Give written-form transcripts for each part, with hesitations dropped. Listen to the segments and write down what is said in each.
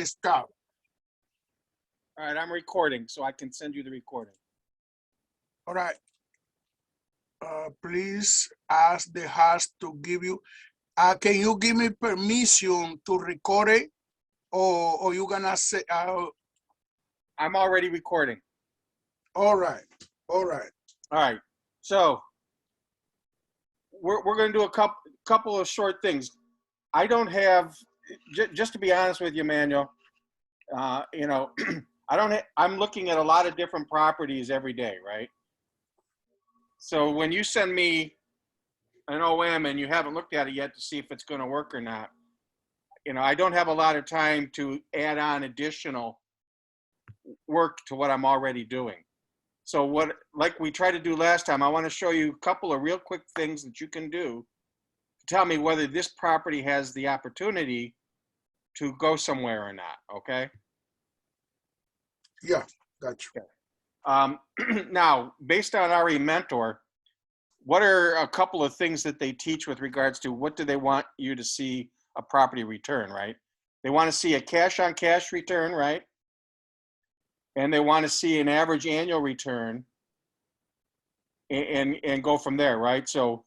stop. All right, I'm recording, so I can send you the recording. All right. Please ask the host to give you. Can you give me permission to record it, or you gonna say? I'm already recording. All right. All right. All right. So we're going to do a couple of short things. I don't have, just to be honest with you, Manuel. You know, I'm looking at a lot of different properties every day, right? So when you send me an OM and you haven't looked at it yet to see if it's going to work or not, you know, I don't have a lot of time to add on additional work to what I'm already doing. So like we tried to do last time, I want to show you a couple of real quick things that you can do to tell me whether this property has the opportunity to go somewhere or not, okay? Yeah, got you. Now, based on RE Mentor, what are a couple of things that they teach with regards to what do they want you to see a property return, right? They want to see a cash-on-cash return, right? And they want to see an average annual return and go from there, right? So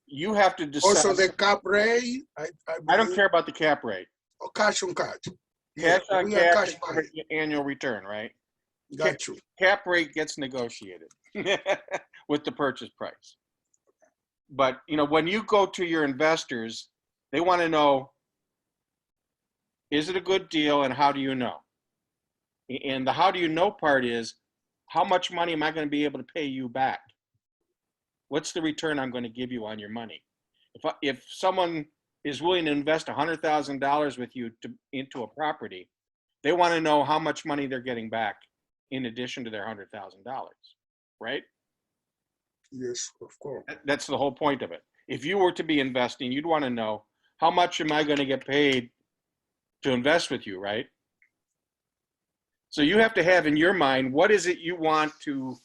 you have to decide. Also, the cap rate. I don't care about the cap rate. Oh, cash on cash. Cash Yeah, on we are cash cash annual return, right? Got you. Cap rate gets negotiated with the purchase price. But, you know, when you go to your investors, they want to know, is it a good deal and how do you know? And the how do you know part is, how much money am I going to be able to pay you back? What's the return I'm going to give you on your money? If someone is willing to invest $100,000 with you into a property, they want to know how much money they're getting back in addition to their $100,000, right? Yes, of course. That's the whole point of it. If you were to be investing, you'd want to know, how much am I going to get paid to invest with you, right? So you have to have in your mind, what is it you want to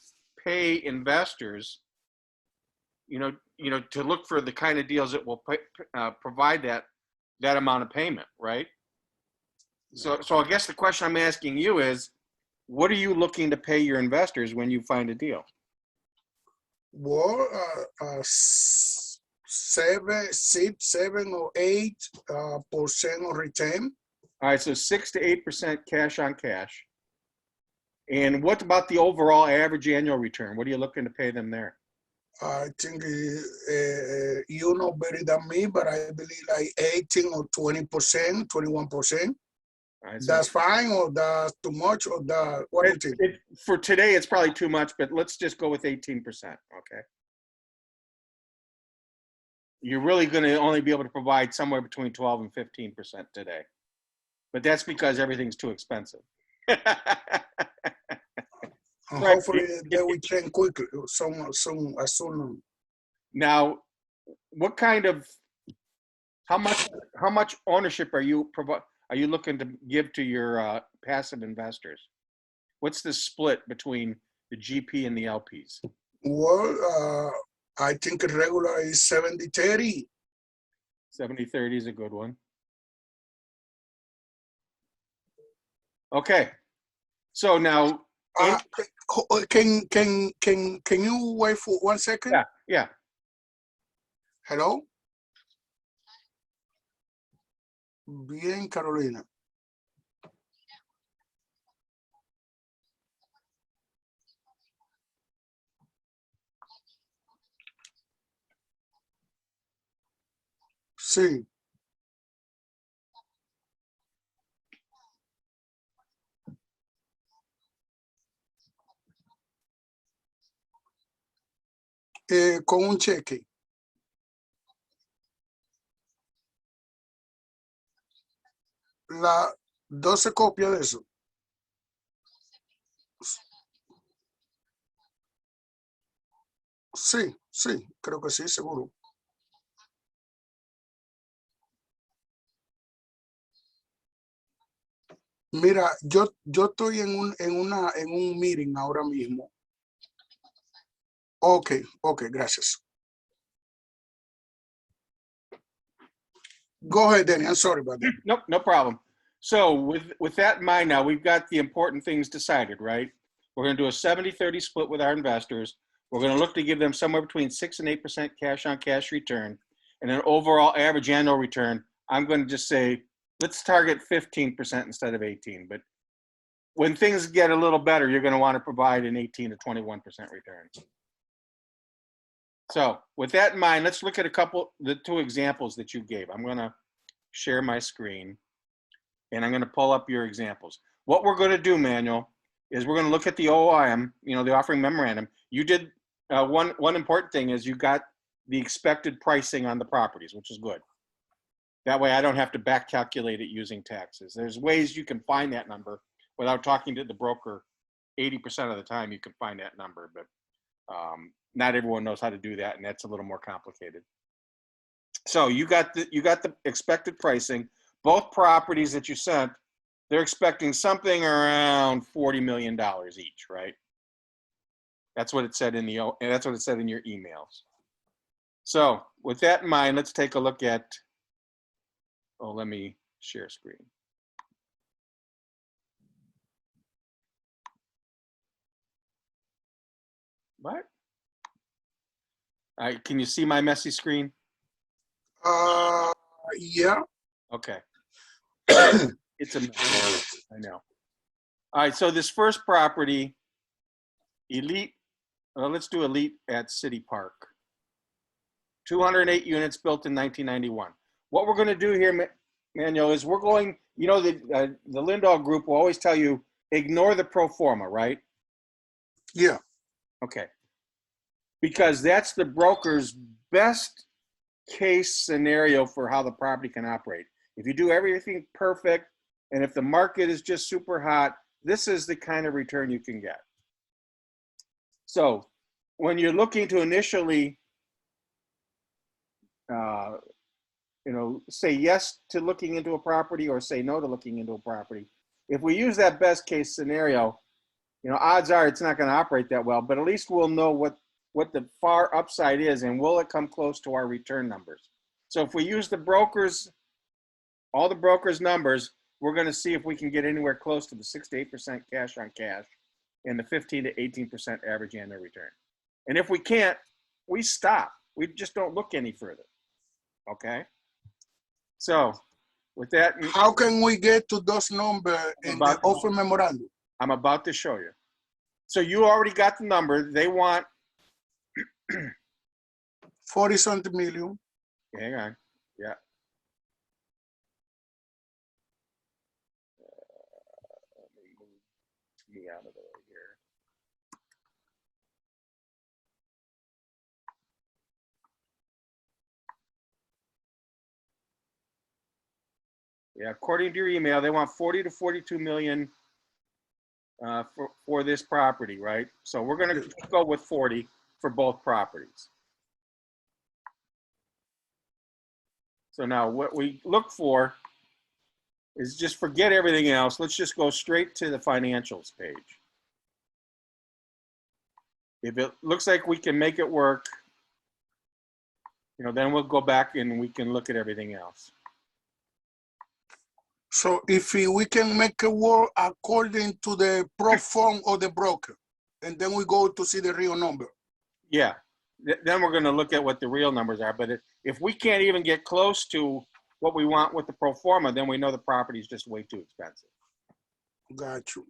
pay investors, you know, to look for the kind of deals that will provide that amount of payment, right? So I guess the question I'm asking you is, what are you looking to pay your investors when you find a deal? Well, 7, 6, 7 or 8% of return. All right, so 6 to 8% cash on cash. And what about the overall average annual return? What are you looking to pay them there? I think you know better than me, but I believe like 18 or 20%, 21%. Right, so that's fine, or that's too much, or that, what do you think? For today, it's probably too much, but let's just go with 18%, okay? You're really going to only be able to provide somewhere between 12 and 15% today. But that's because everything's too expensive. Right. Hopefully they will change quickly, as soon. Now, what kind of, how much ownership are you looking to give to your passive investors? What's the split between the GP and the LPs? Well, I think regular is 70-30. 70-30 is a good one. Okay. So now, can you wait for 1 second? Yeah. Hello. Bien, Carolina. Sí. Con un cheque. La 12 copias de eso. Sí, creo que sí, seguro. Mira, yo estoy en un meeting ahora mismo. Ok, gracias. Go ahead, Danny. I'm sorry about that. No problem. So with that in mind now, we've got the important things decided, right? We're going to do a 70-30 split with our investors. We're going to look to give them somewhere between 6 and 8% cash on cash return. And an overall average annual return, I'm going to just say, let's target 15% instead of 18. But when things get a little better, you're going to want to provide an 18 to 21% return. So with that in mind, let's look at the two examples that you gave. I'm going to share my screen and I'm going to pull up your examples. What we're going to do, Manuel, is we're going to look at the OIM, the offering memorandum. You did one important thing is you got the expected pricing on the properties, which is good. That way I don't have to back calculate it using taxes. There's ways you can find that number without talking to the broker. 80% of the time you can find that number, but not everyone knows how to do that, and that's a little more complicated. So you got the expected pricing. Both properties that you sent, they're expecting something around $40 million each, right? That's what it said in your emails. So with that in mind, let's take a look at, let me share screen. What? All right, can you see my messy screen? Yeah. Okay. It's a mess. I know. All right, so this first property, Elite, let's do Elite at City Park. 208 units built in 1991. What we're going to do here, Manuel, is we're going, the Lindahl Group will always tell you, ignore the pro forma, right? Yeah. Okay. Because that's the broker's best case scenario for how the property can operate. If you do everything perfect, and if the market is just super hot, this is the kind of return you can get. So when you're looking to initially, say yes to looking into a property or say no to looking into a property, if we use that best case scenario, odds are it's not going to operate that well, but at least we'll know what the far upside is and will it come close to our return numbers. So if we use all the brokers' numbers, we're going to see if we can get anywhere close to the 6 to 8% cash on cash and the 15 to 18% average annual return. And if we can't, we stop. We just don't look any further. Okay? So with that. How can we get to those numbers in the offer memorandum? I'm about to show you. So you already got the number. They want 40-something million. Hang on. Yeah. Let me move me out of the way here. Yeah, according to your email, they want 40 to 42 million for this property, right? So we're going to go with 40 for both properties. So now what we look for is just forget everything else. Let's just go straight to the financials page. If it looks like we can make it work, then we'll go back and we can look at everything else. So if we can make it work according to the pro form of the broker, and then we go to see the real number. Yeah, then we're going to look at what the real numbers are. But if we can't even get close to what we want with the pro forma, then we know the property is just way too expensive. Got you.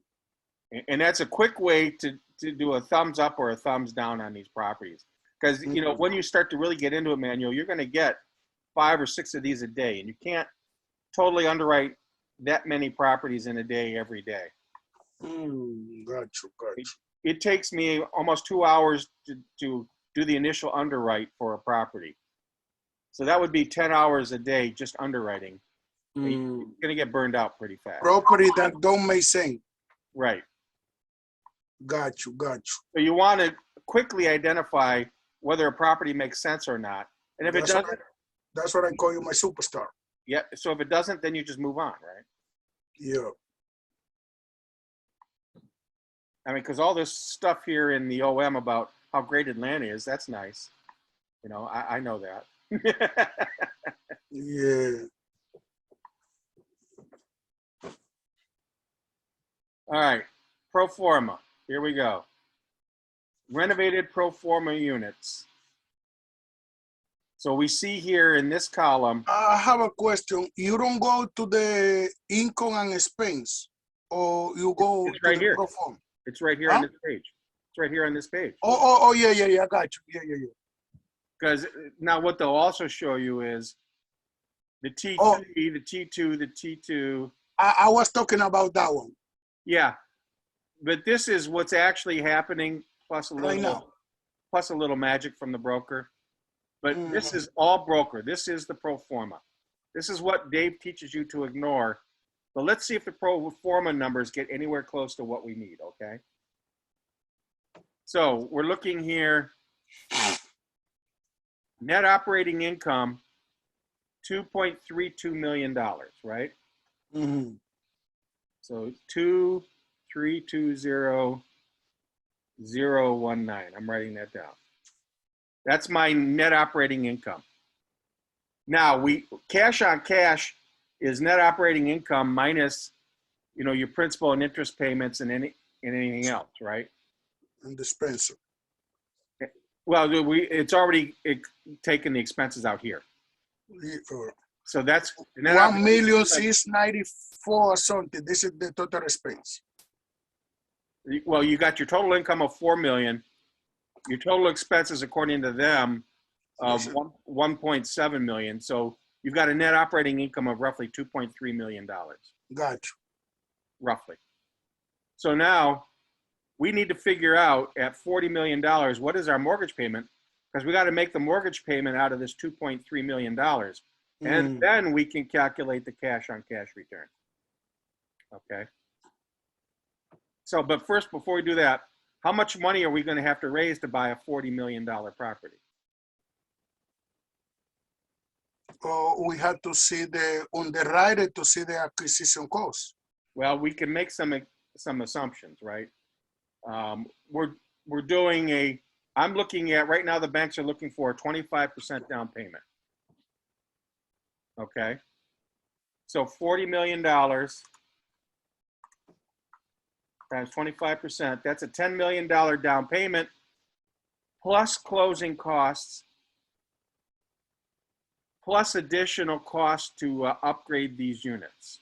And that's a quick way to do a thumbs up or a thumbs down on these properties. Because, when you start to really get into it, Manuel, you're going to get 5 or 6 of these a day. And you can't totally underwrite that many properties in a day every day. Got you. It takes me almost 2 hours to do the initial underwrite for a property. So that would be 10 hours a day just underwriting. You're going to get burned out pretty fast. Property that don't make sense. Right. Got you. So you want to quickly identify whether a property makes sense or not. And if it doesn't. That's what I call you my superstar. Yeah. So if it doesn't, then you just move on, right? Yeah. I mean, because all this stuff here in the OM about how great Atlanta is, that's nice. I know that. Yeah. All right, pro forma. Here we go. Renovated pro forma units. So we see here in this column. I have a question. You don't go to the income and expense, or you go It's to right the here. pro forma? It's right here on this page. It's right here on this page. Oh, yeah, I got you. Yeah. Because now what they'll also show you is the T3, Oh, the T2, the T2. I was talking about that one. Yeah, but this is what's actually happening, plus a Right now. little magic from the broker. But this is all broker. This is the pro forma. This is what Dave teaches you to ignore. But let's see if the pro forma numbers get anywhere close to what we need, okay? So we're looking here. Net operating income, $2.32 million, right? Mm-hmm. So 2320019. I'm writing that down. That's my net operating income. Now cash on cash is net operating income minus, your principal and interest payments and anything else, right? And dispenser. Well, it's already taken the expenses out here. So that's 1,694,000 something. This is the total expense. Well, you got your total income of 4 million. Your total expenses, according to them, of 1.7 million. So you've got a net operating income of roughly $2.3 million. Got you. Roughly. So now we need to figure out at $40 million, what is our mortgage payment? Because we got to make the mortgage payment out of this $2.3 million. And then we can calculate the cash on cash return. Okay. So, but first, before we do that, how much money are we going to have to raise to buy a $40 million property? We have to see on the right to see the acquisition cost. Well, we can make some assumptions, right? We're doing I'm looking at, right now the banks are looking for a 25% down payment. Okay. So $40 million times 25%, that's a $10 million down payment plus closing costs, plus additional costs to upgrade these units,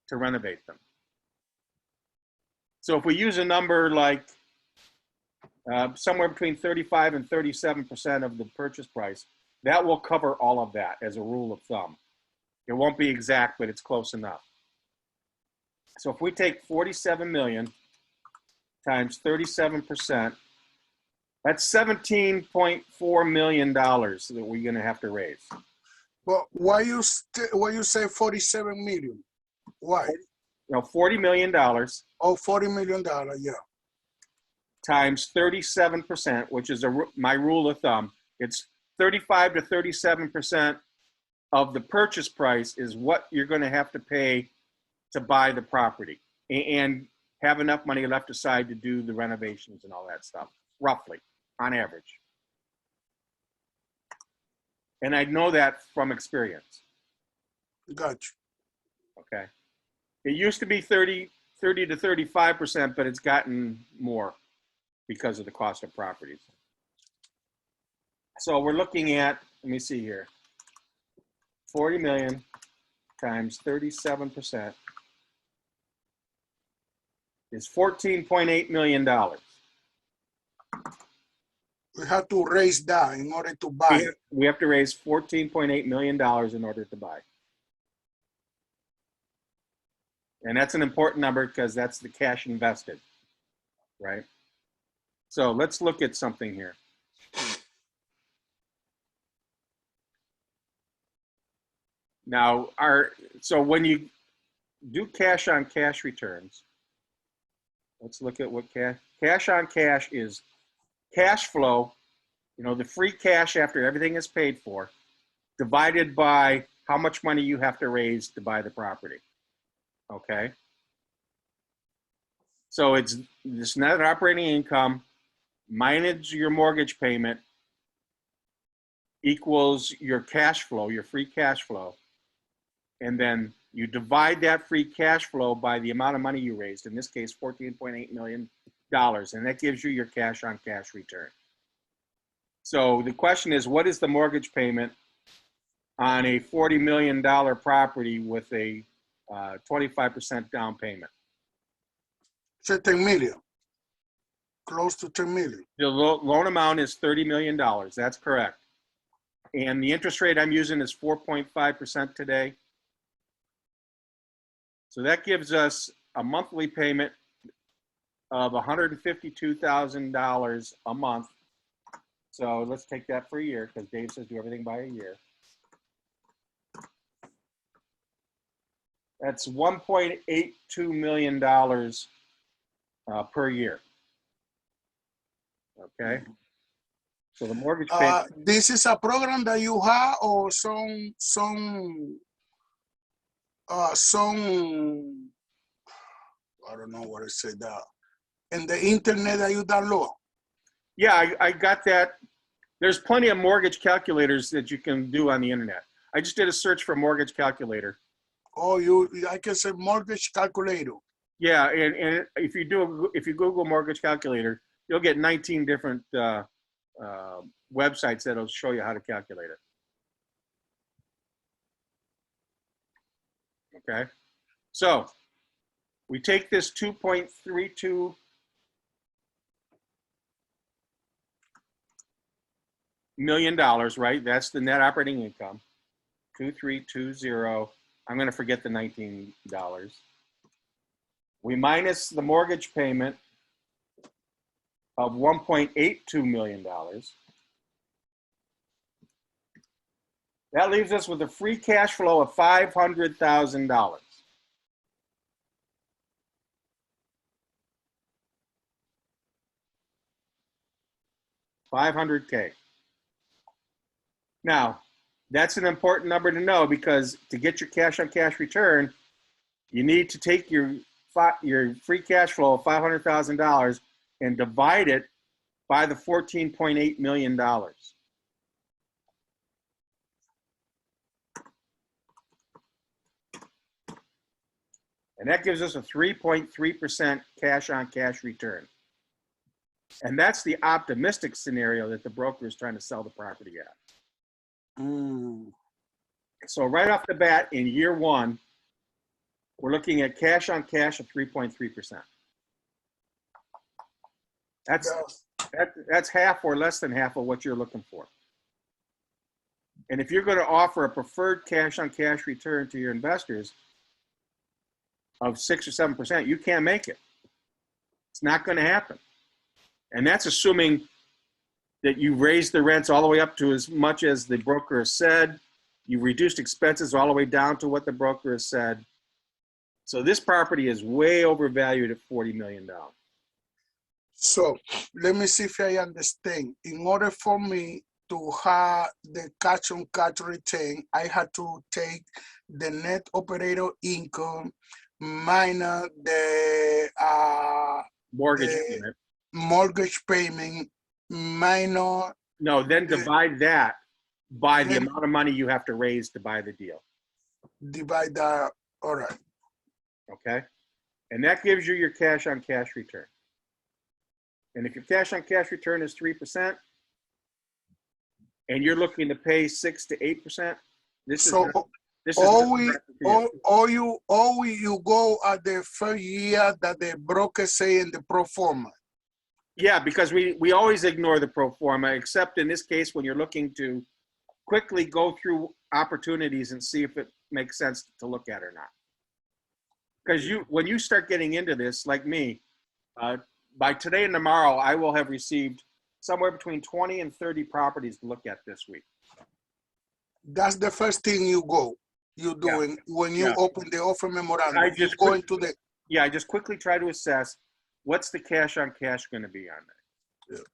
to renovate them. So if we use a number like somewhere between 35 and 37% of the purchase price, that will cover all of that as a rule of thumb. It won't be exact, but it's close enough. So if we take 47 million times 37%, that's $17.4 million that we're going to have to raise. But why you say 47 million? Why? $40 million. Oh, $40 million, yeah. Times 37%, which is my rule of thumb. It's 35 to 37% of the purchase price is what you're going to have to pay to buy the property and have enough money left aside to do the renovations and all that stuff, roughly, on average. And I know that from experience. Got you. Okay. It used to be 30 to 35%, but it's gotten more because of the cost of properties. So we're looking at, let me see here, 40 million times 37% is $14.8 million. We have to raise that in order to buy. We have to raise $14.8 million in order to buy. And that's an important number because that's the cash invested, right? So let's look at something here. Now, so when you do cash on cash returns, let's look at what cash on cash is. Cash flow, the free cash after everything is paid for, divided by how much money you have to raise to buy the property. Okay. So it's this net operating income minus your mortgage payment equals your cash flow, your free cash flow. And then You divide that free cash flow by the amount of money you raised, in this case, $14.8 million, and that gives you your cash on cash return. So the question is, what is the mortgage payment on a $40 million property with a 25% down payment? So 10 million, close to 10 million. The loan amount is $30 million. That's correct. And the interest rate I'm using is 4.5% today. So that gives us a monthly payment of $152,000 a month. So let's take that for a year, because Dave says do everything by a year. That's $1.82 million per year. Okay. So the mortgage payment. This is a program that you have, or some I don't know what to say that, in the internet that you download. Yeah, I got that. There's plenty of mortgage calculators that you can do on the internet. I just did a search for mortgage calculator. Oh, I can say mortgage calculator. Yeah, and if you Google mortgage calculator, you'll get 19 different websites that'll show you how to calculate it. Okay, so we take this $2.32 million, right? That's the net operating income. 2320. I'm going to forget the $19. We minus the mortgage payment of $1.82 million. That leaves us with a free cash flow of $500,000. $500K. Now, that's an important number to know, because to get your cash on cash return, you need to take your free cash flow of $500,000 and divide it by the $14.8 million. And that gives us a 3.3% cash on cash return. And that's the optimistic scenario that the broker is trying to sell the property at. So right off the bat, in year one, we're looking at cash on cash of 3.3%. That's half or less than half of what you're looking for. And if you're going to offer a preferred cash on cash return to your investors of 6 or 7%, you can't make it. It's not going to happen. And that's assuming that you raised the rents all the way up to as much as the broker has said. You reduced expenses all the way down to what the broker has said. So this property is way overvalued at $40 million. So let me see if I understand. In order for me to have the cash on cash return, I had to take the net operator income minus the mortgage payment minus. No, then divide that by the amount of money you have to raise to buy the deal. Divide that, all right. Okay, and that gives you your cash on cash return. And if your cash on cash return is 3%, and you're looking to pay 6 to 8%, this is you go at the first year that the broker say in the pro forma. Yeah, because we always ignore the pro forma, except in this case when you're looking to quickly go through opportunities and see if it makes sense to look at or not. Because when you start getting into this, like me, by today and tomorrow, I will have received somewhere between 20 and 30 properties to look at this week. That's the first thing you're doing when you open the offer memorandum. I just quickly try to assess what's the cash on cash going to be on that. Yeah.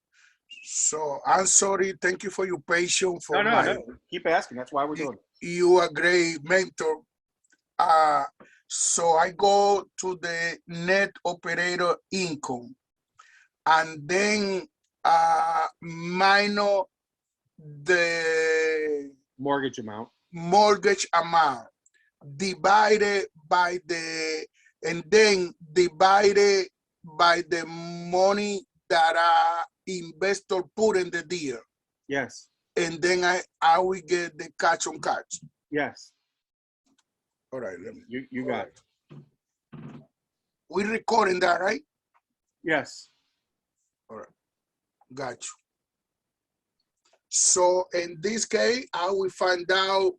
So I'm sorry. Thank you for your patience. No. Keep asking. That's why we're doing it. You are a great mentor. So I go to the net operator income, and then minus the mortgage amount. divided by the, and then divided by the money that investor put in the deal. Yes. And then I will get the catch on catch. Yes. All right. Let me, you got it. We're recording that, right? Yes. All right. Got you. So in this case, I will find out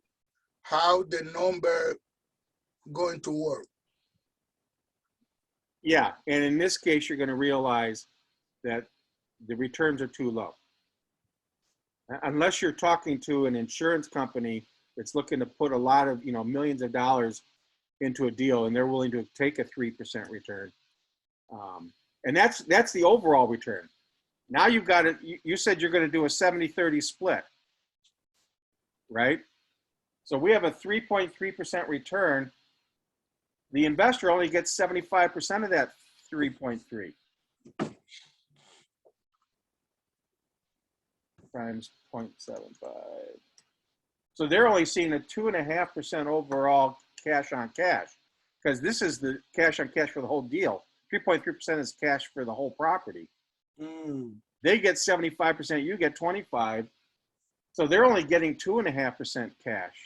how the number going to work. Yeah. And in this case, you're going to realize that the returns are too low. Unless you're talking to an insurance company that's looking to put a lot of, millions of dollars into a deal and they're willing to take a 3% return. And that's the overall return. Now you've got it. You said you're going to do a 70-30 split, right? So we have a 3.3% return. The investor only gets 75% of that 3.3 times 0.75. So they're only seeing a 2.5% overall cash on cash, because this is the cash on cash for the whole deal. 3.3% is cash for the whole property. They get 75%, you get 25%. So they're only getting 2.5% cash.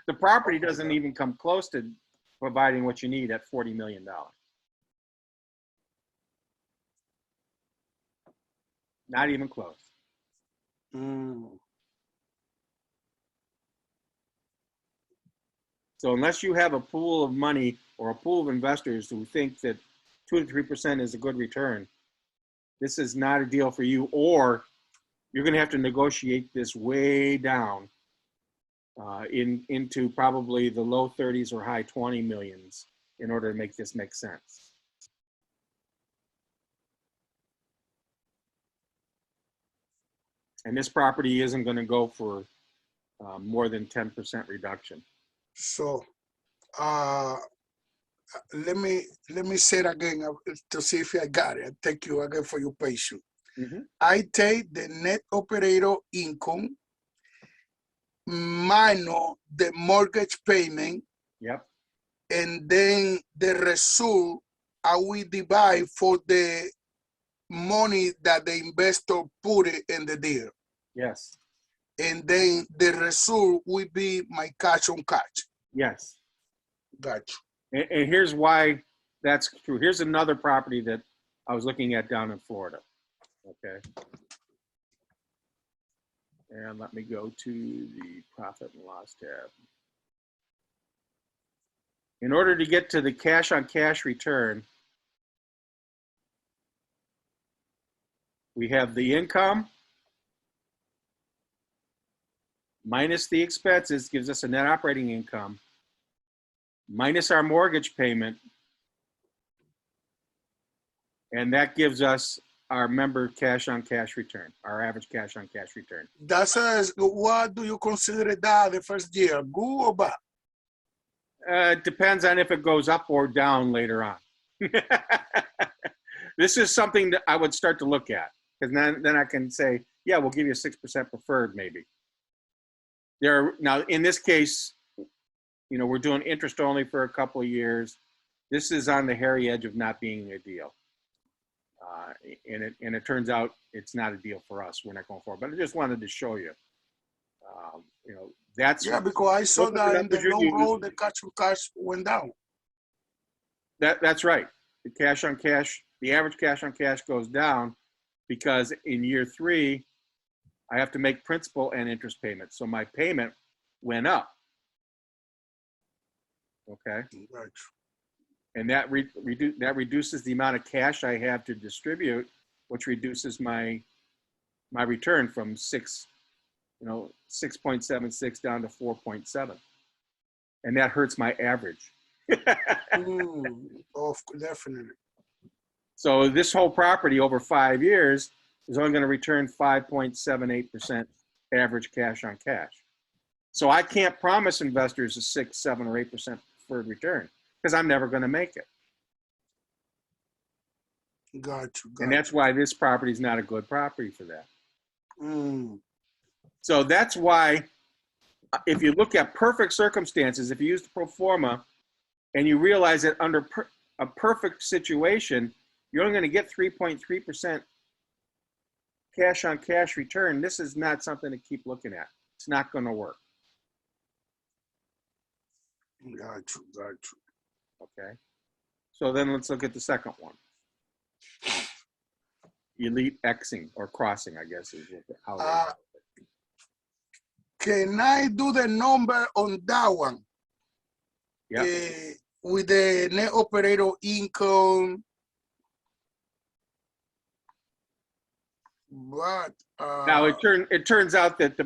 The property doesn't even come close to providing what you need at $40 million. Not even close. So unless you have a pool of money or a pool of investors who think that 2 to 3% is a good return, this is not a deal for you, or you're going to have to negotiate this way down into probably the low 30s or high 20 millions in order to make this make sense. And this property isn't going to go for more than 10% reduction. So let me say it again to see if I got it. Thank you again for your patience. I take the net operator income minus the mortgage payment. Yep. And then the result, I will divide for the money that the investor put it in the deal. Yes. And then the result will be my cash on cash. Yes. Gotcha. And here's why that's true. Here's another property that I was looking at down in Florida. Okay. And let me go to the profit and loss tab. In order to get to the cash on cash return, we have the income minus the expenses gives us a net operating income minus our mortgage payment, and that gives us our member cash on cash return, our average cash on cash return. That's what do you consider that the first year, good or bad? It depends on if it goes up or down later on. This is something that I would start to look at, because then I can say, yeah, we'll give you a 6% preferred maybe. Now, in this case, we're doing interest only for a couple of years. This is on the hairy edge of not being a deal. And it turns out it's not a deal for us. We're not going forward. But I just wanted to show you. That's because I saw that in the long road, the cash on cash went down. That's right. The cash on cash, the average cash on cash goes down because in year 3, I have to make principal and interest payments. So my payment went up. Okay. Right. And that reduces the amount of cash I have to distribute, which reduces my return from 6.76 down to 4.7, and that hurts my average. Definitely. So this whole property over 5 years is only going to return 5.78% average cash on cash. So I can't promise investors a 6, 7, or 8% preferred return, because I'm never going to make it. Got you. And that's why this property is not a good property for that. So that's why if you look at perfect circumstances, if you use the pro forma and you realize that under a perfect situation, you're only going to get 3.3% cash on cash return. This is not something to keep looking at. It's not going to work. Got you, got you. Okay. So then let's look at the second one. Elite Xing or crossing, I guess is how they Can I do the number on that one? Yeah. With the net operator income. But Now it turns out that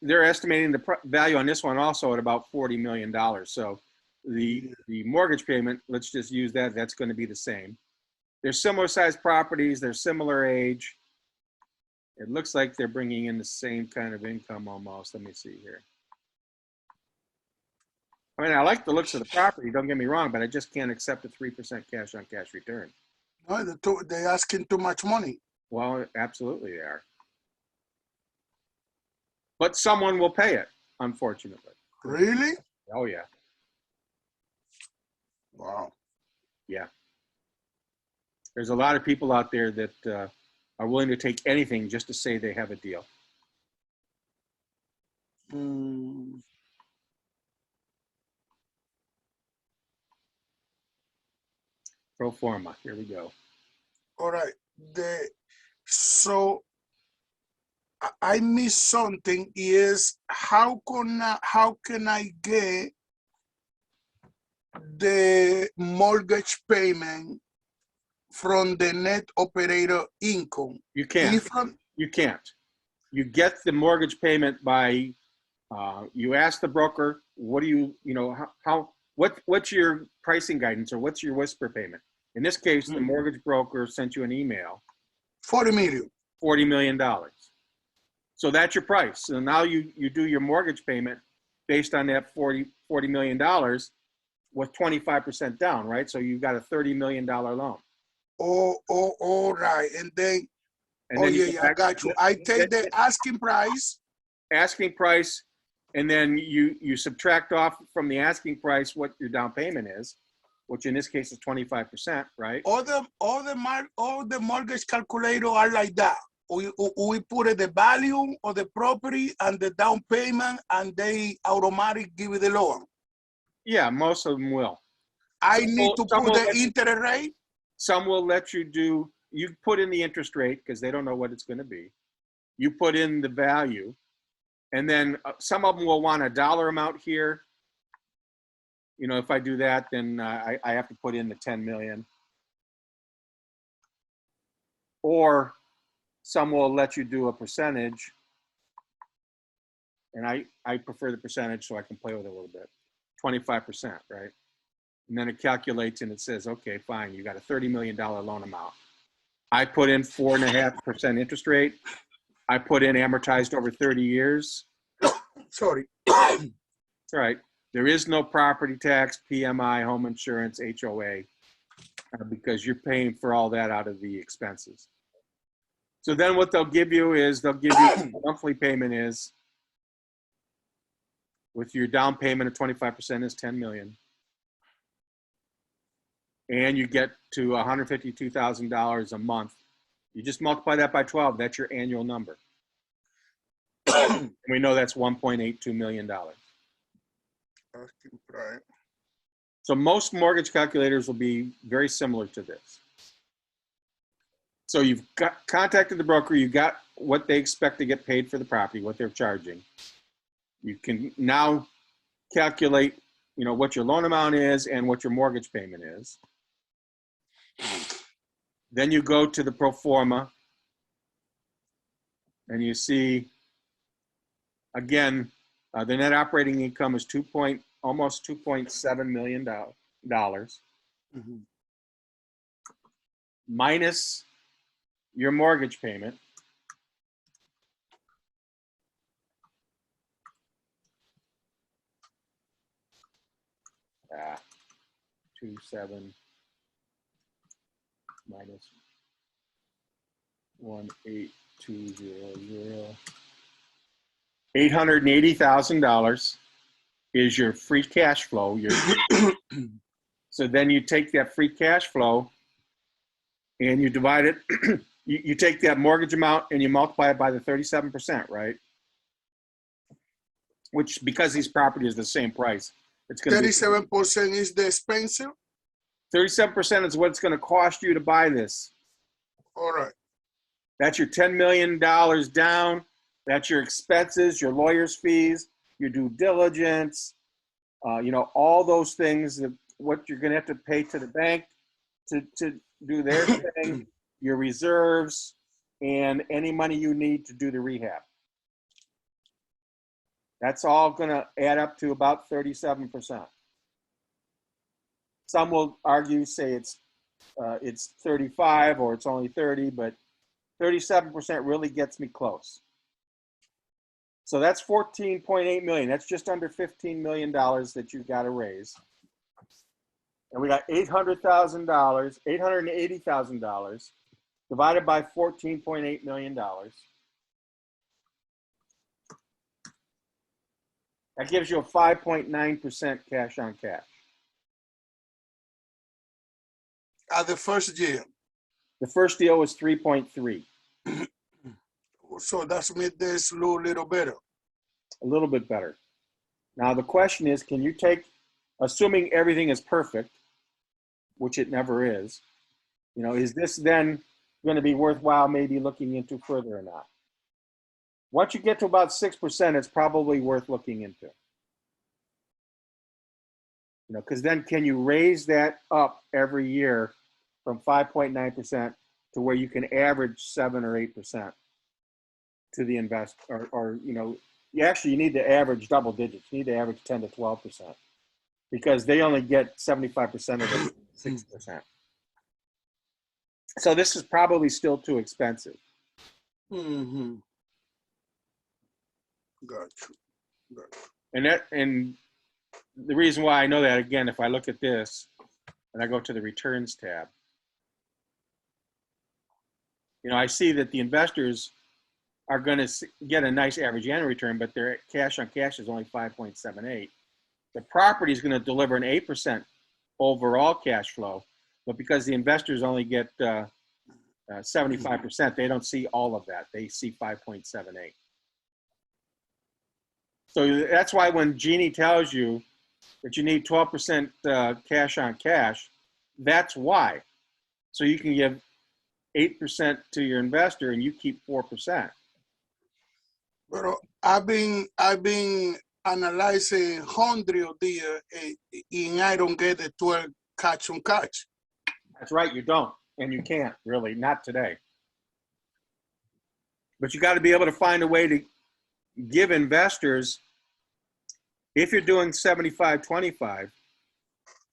they're estimating the value on this one also at about $40 million. So the mortgage payment, let's just use that. That's going to be the same. They're similar sized properties. They're similar age. It looks like they're bringing in the same kind of income almost. Let me see here. I mean, I like the looks of the property, don't get me wrong, but I just can't accept a 3% cash on cash return. No, they're asking too much money. Well, absolutely they are. But someone will pay it, unfortunately. Really? Oh, yeah. Wow. Yeah. There's a lot of people out there that are willing to take anything just to say they have a deal. Pro forma, here we go. All right. So I missed something. Is how can I get the mortgage payment from the net operator income? You can't. You can't. You get the mortgage payment by you ask the broker, what do you what's your pricing guidance or what's your whisper payment? In this case, the mortgage broker sent you an email. 40 million. $40 million. So that's your price. So now you do your mortgage payment based on that $40 million with 25% down, right? So you've got a $30 million loan. Oh, all right. And then I got you. I take the asking price. Asking price, and then you subtract off from the asking price what your down payment is, which in this case is 25%, right? All the mortgage calculator are like that. We put the value of the property and the down payment, and they automatically give you the loan. Yeah, most of them will. I need to put the interest rate. Some will let you put in the interest rate because they don't know what it's going to be. You put in the value, and then some of them will want a dollar amount here. You know, if I do that, then I have to put in the 10 million. Or some will let you do a percentage. And I prefer the percentage so I can play with it a little bit. 25%, right? And then it calculates and it says, okay, fine, you got a $30 million loan amount. I put in 4.5% interest rate. I put in amortized over 30 years. Sorry. All right. There is no property tax, PMI, home insurance, HOA, because you're paying for all that out of the expenses. So then what they'll give you is monthly payment is, with your down payment of 25% is 10 million. And you get to $152,000 a month. You just multiply that by 12, that's your annual number. And we know that's $1.82 million. So most mortgage calculators will be very similar to this. So you've contacted the broker, you got what they expect to get paid for the property, what they're charging. You can now calculate, what your loan amount is and what your mortgage payment is. Then you go to the pro forma and you see, again, the net operating income is almost $2.7 million minus your mortgage payment. Ah, 2.7 minus 1.8200. $880,000 is your free cash flow. So then you take that free cash flow and you divide it. You take that mortgage amount and you multiply it by the 37%, right? Which, because these properties are the same price, it's going to be 37% is the expensive. 37% is what it's going to cost you to buy this. All right. That's your $10 million down. That's your expenses, your lawyer's fees, your due diligence, all those things, that what you're going to have to pay to the bank to do their thing, your reserves, and any money you need to do the rehab. That's all going to add up to about 37%. Some will argue, say it's 35 or it's only 30, but 37% really gets me close. So that's 14.8 million. That's just under $15 million that you've got to raise. And we got $800,000, $880,000 divided by $14.8 million. That gives you a 5.9% cash on cash. The first year. The first deal was 3.3. So that's made this a little better. A little bit better. Now the question is, can you take, assuming everything is perfect, which it never is, is this then going to be worthwhile maybe looking into further or not? Once you get to about 6%, it's probably worth looking into. Because then can you raise that up every year from 5.9% to where you can average 7 or 8% to the investor, or you need to average double digits. You need to average 10 to 12% because they only get 75% of the 6%. So this is probably still too expensive. Mm-hmm. Gotcha. And the reason why I know that, again, if I look at this and I go to the returns tab, I see that the investors are going to get a nice average annual return, but their cash on cash is only 5.78. The property is going to deliver an 8% overall cash flow, but because the investors only get 75%, they don't see all of that. They see 5.78. So that's why when Jeannie tells you that you need 12% cash on cash, that's why. So you can give 8% to your investor and you keep 4%. But I've been analyzing 100 of the and I don't get the 12 catch on catch. That's right, you don't, and you can't really, not today. But you got to be able to find a way to give investors, if you're doing 75-25,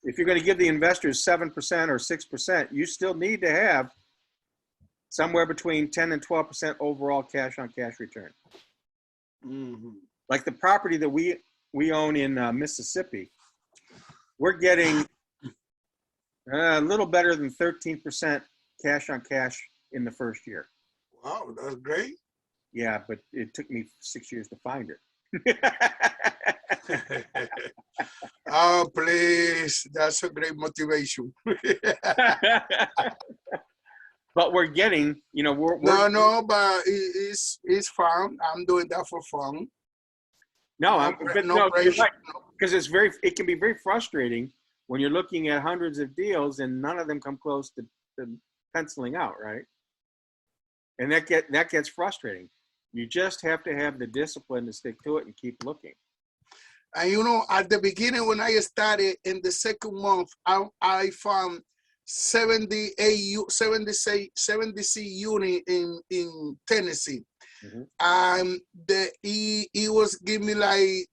if you're going to give the investors 7% or 6%, you still need to have somewhere between 10 and 12% overall cash on cash return. Mm-hmm. Like the property that we own in Mississippi, we're getting a little better than 13% cash on cash in the first year. Wow, that's great. Yeah, but it took me 6 years to find it. Oh, please. That's a great motivation. But we're getting, No, but it's fun. I'm doing that for fun. No, pressure. Because it can be very frustrating when you're looking at hundreds of deals and none of them come close to penciling out, right? And that gets frustrating. You just have to have the discipline to stick to it and keep looking. And at the beginning when I started, in the second month, I found 76 unit in Tennessee. Mm-hmm. He was giving me like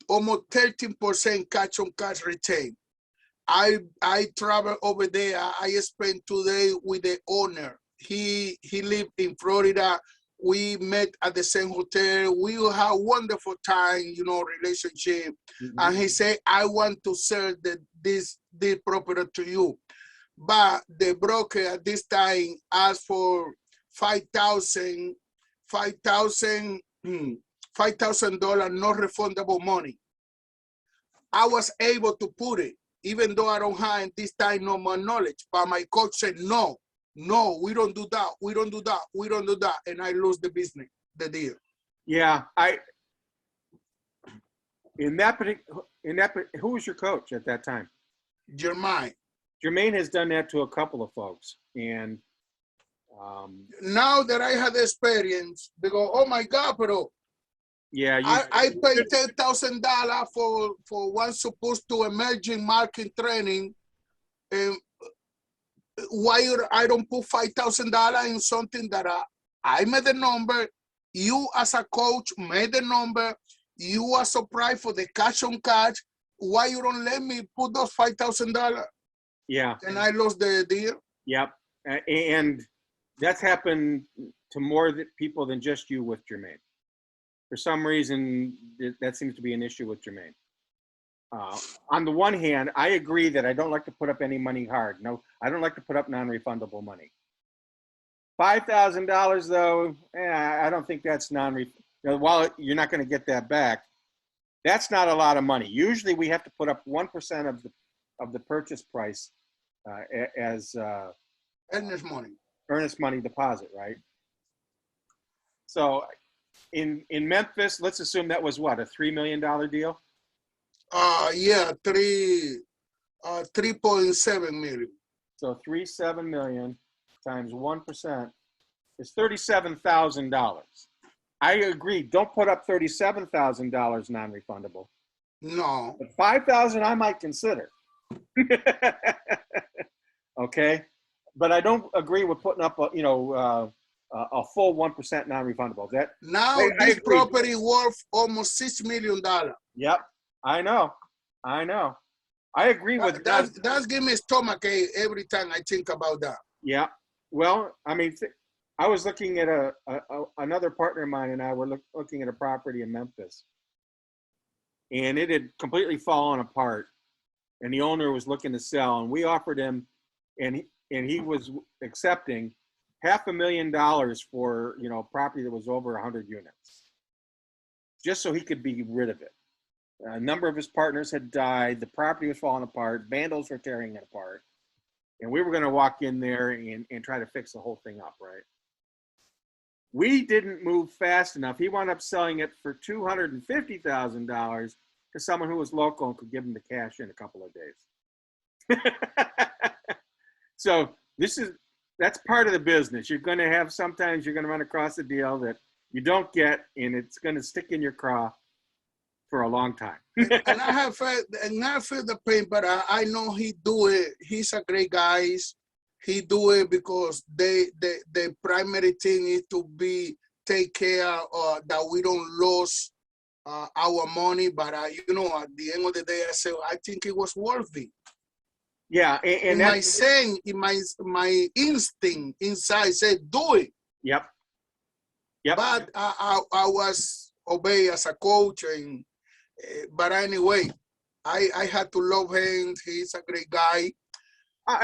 almost 13% cash on cash return. I traveled over there. I spent 2 days with the owner. He lived in Florida. We met at the same hotel. We had a wonderful time, relationship. Mm-hmm. And he said, I want to sell this property to you. But the broker at this time asked for $5,000 $5,000 non-refundable money. I was able to put it, even though I don't have at this time no more knowledge. But my coach said, no, we don't do that. We don't do that. We don't do that. And I lose the business, the deal. Yeah, who was your coach at that time? Jermaine has done that to a couple of folks. And now that I had the experience, they go, oh my God, pero yeah, I paid $10,000 for one supposed to emerging market training, and why I don't put $5,000 in something that I made the number, you as a coach made the number, you are surprised for the cash on cash. Why you don't let me put those $5,000? Yeah, and I lost the deal. Yep, and that's happened to more people than just you with Jermaine. For some reason, that seems to be an issue with Jermaine. On the one hand, I agree that I don't like to put up any money hard. No, I don't like to put up non-refundable money. $5,000 though, I don't think that's non-refundable. While you're not going to get that back, that's not a lot of money. Usually we have to put up 1% of the purchase price as earnest money deposit, right? So in Memphis, let's assume that was what, a $3 million deal? Yeah, 3.7 million. So 3.7 million times 1% is $37,000. I agree. Don't put up $37,000 non-refundable. No. But $5,000 I might consider. Okay, but I don't agree with putting up a full 1% non-refundable. That now this property worth almost $6 million. Yep, I know. I agree with that. That's give me stomachache every time I think about that. Yeah. Well, I mean, I was looking at another partner of mine, and I were looking at a property in Memphis, and it had completely fallen apart, and the owner was looking to sell, and we offered him, and he was accepting $500,000 for property that was over 100 units, just so he could be rid of it. A number of his partners had died. The property was falling apart. Vandals were tearing it apart. And we were going to walk in there and try to fix the whole thing up, right? We didn't move fast enough. He wound up selling it for $250,000 to someone who was local and could give him the cash in a couple of days. So that's part of the business. Sometimes you're going to run across a deal that you don't get, and it's going to stick in your craw for a long time. and I feel the pain, but I know he do it. He's a great guy. He do it because the primary thing is to take care that we don't lose our money. But at the end of the day, I say I think it was worth it. Yeah, and my instinct inside said do it. Yep. But I was obey as a coach, but anyway, I had to love him. He's a great guy.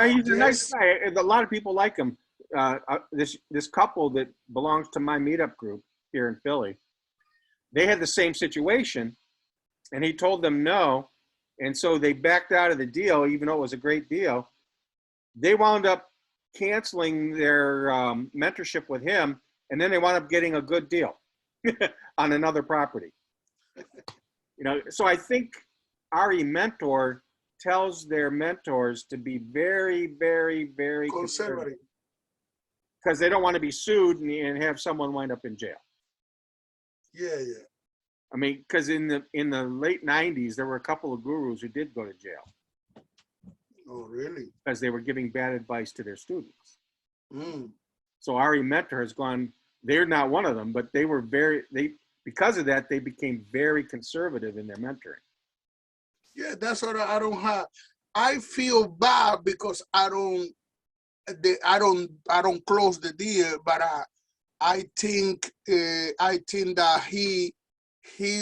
He's a nice guy. A lot of people like him. This couple that belongs to my meetup group here in Philly, they had the same situation, and he told them no, and so they backed out of the deal, even though it was a great deal. They wound up canceling their mentorship with him, and then they wound up getting a good deal on another property. So I think RE Mentor tells their mentors to be very, very, very conservative, because they don't want to be sued and have someone wind up in jail. Yeah. I mean, because in the late 90s, there were a couple of gurus who did go to jail. Oh, really? Because they were giving bad advice to their students. Mm. So RE Mentor has gone. They're not one of them, but because of that, they became very conservative in their mentoring. Yeah, that's what I don't have. I feel bad because I don't close the deal, but I think that he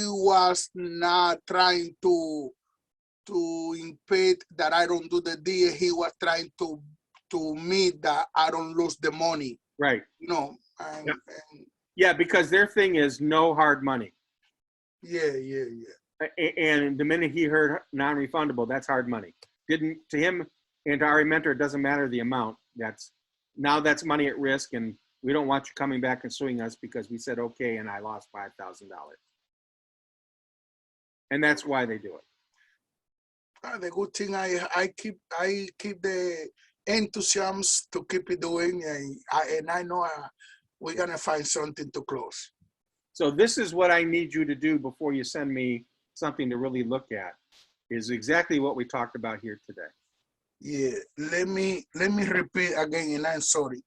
was not trying to impede that I don't do the deal. He was trying to meet that I don't lose the money. Right. Yeah, because their thing is no hard money. Yeah, yeah, yeah. And the minute he heard non-refundable, that's hard money. Didn't to him and to our mentor, it doesn't matter the amount. That's money at risk, and we don't want you coming back and suing us because we said okay and I lost $5,000. And that's why they do it. The good thing I keep the enthusiasm to keep it doing, and I know we're gonna find something to close. So this is what I need you to do before you send me something to really look at, is exactly what we talked about here today. Yeah, let me repeat again, and I'm sorry.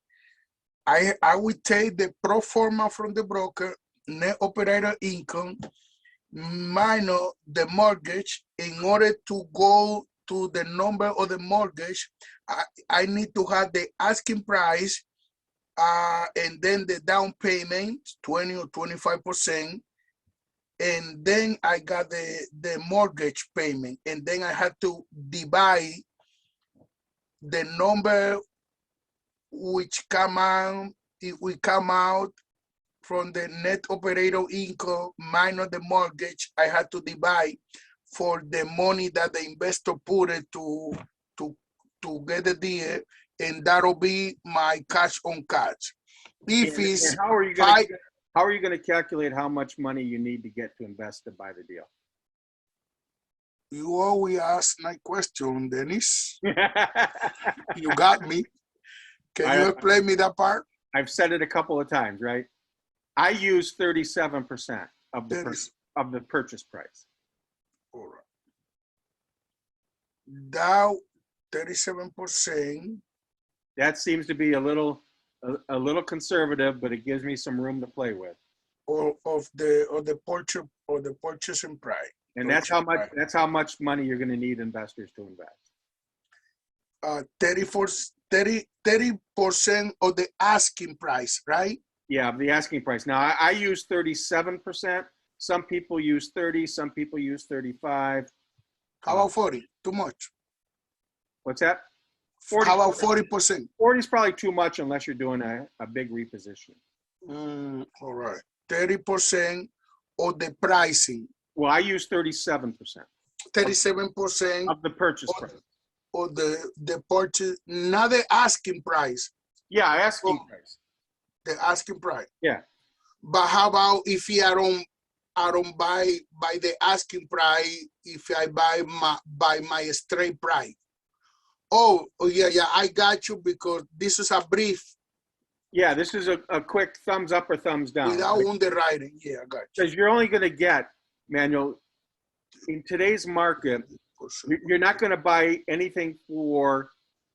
I will take the pro forma from the broker, net operator income, minus the mortgage. In order to go to the number of the mortgage, I need to have the asking price, and then the down payment, 20 or 25%. And then I got the mortgage payment. And then I had to divide the number which come out, it will come out from the net operator income minus the mortgage. I had to divide for the money that the investor put it to get the deal, and that'll be my cash on cash. If it's how are you going to calculate how much money you need to get to invest to buy the deal? You always ask my question, Dennis. You got me. Can you explain me that part? I've said it a couple of times, right? I use 37% of the purchase price. All right. That 37%. That seems to be a little conservative, but it gives me some room to play with. Of the purchasing price. And that's how much money you're going to need investors to invest. 30% of the asking price, right? Yeah, the asking price. Now I use 37%. Some people use 30. Some people use 35. How about 40? Too much. What's that? 40, how about 40%? 40 is probably too much unless you're doing a big reposition. All right. 30% of the pricing. Well, I use 37%. 37% of the purchase price. Or the purchase, not the asking price. Yeah, asking price. The asking price. Yeah. But how about if I don't buy by the asking price, if I buy by my straight price? Oh yeah, I got you, because this is a brief. Yeah, this is a quick thumbs up or thumbs down. Without underwriting, yeah, I got you. Because you're only going to get, Manuel, in today's market, you're not going to buy anything for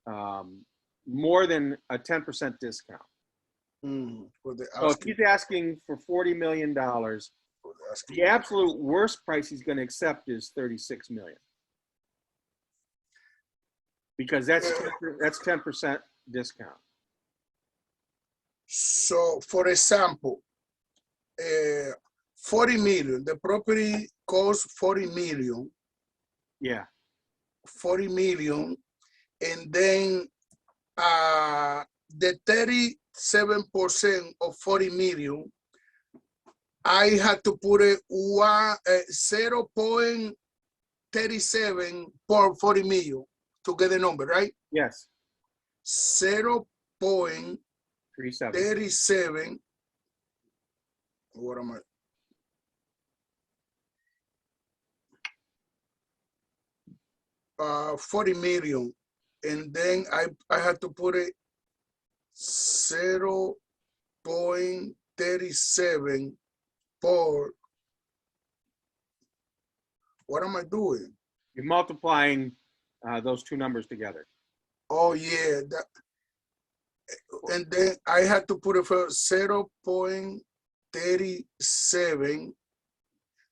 more than a 10% discount. So if he's asking for $40 million, the absolute worst price he's going to accept is $36 million. Because that's 10% discount. So, for example, 40 million. The property costs 40 million. Yeah. 40 million, and then the 37% of 40 million, I had to put it 0.37 per 40 million to get the number, right? Yes. 0.37. What am I? $40 million, and then I had to put it 0.37 per. What am I doing? You're multiplying those two numbers together. Oh yeah, and then I had to put it for 0.37.